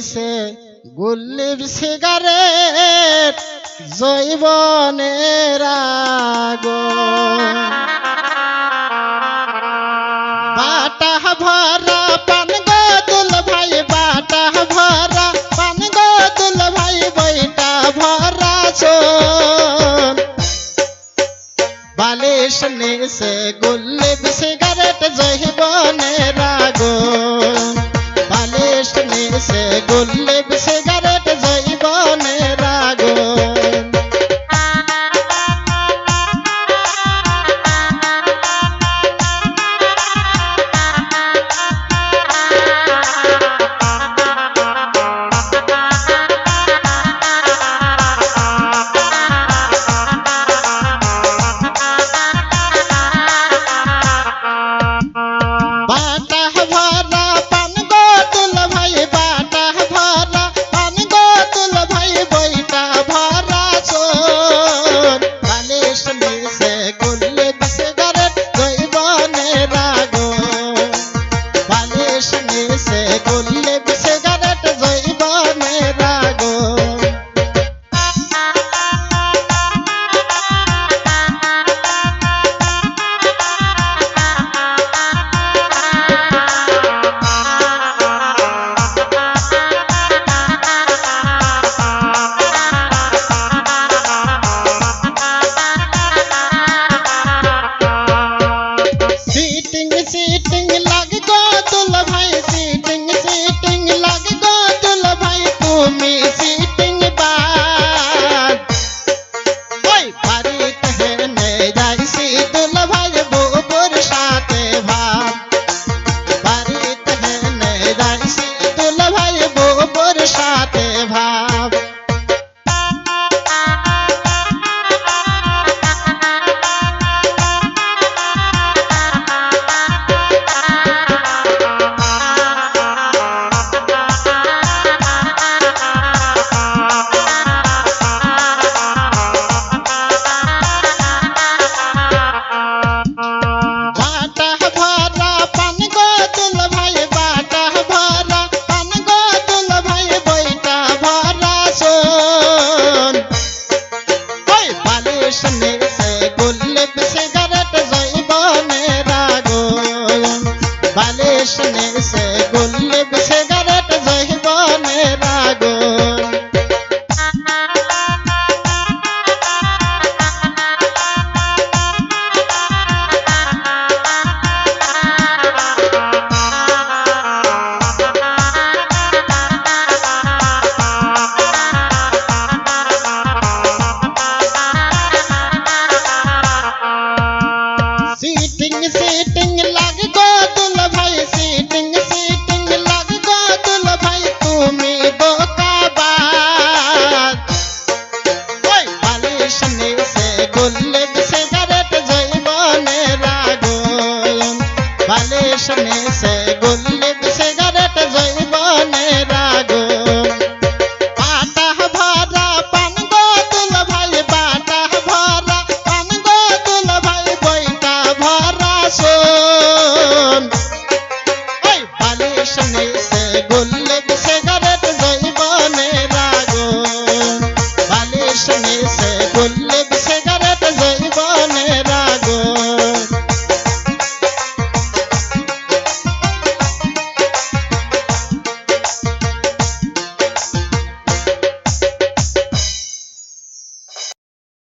নিছে গুল্লির সিগারেট যৌবনের আগুন বাটা ভরা পান গো দুল ভাই বাটা ভরা পান গো দুল ভাই বইটা ভরা চোন বালিশ নিছে গুল্লির সিগারেট যৌবনের আগুন বালিশ নিছে গুল্লির সিগারেট যৌবনের আগুন सीटिंग लग गो दुल भाई सीटिंग लग गो दुल भाई तुमी सीटिंग बात ओए बारी कहने जाइसी दुल भाई बुबुर साथे भात बारी कहने जाइसी दुल भाई बुबुर साथे भात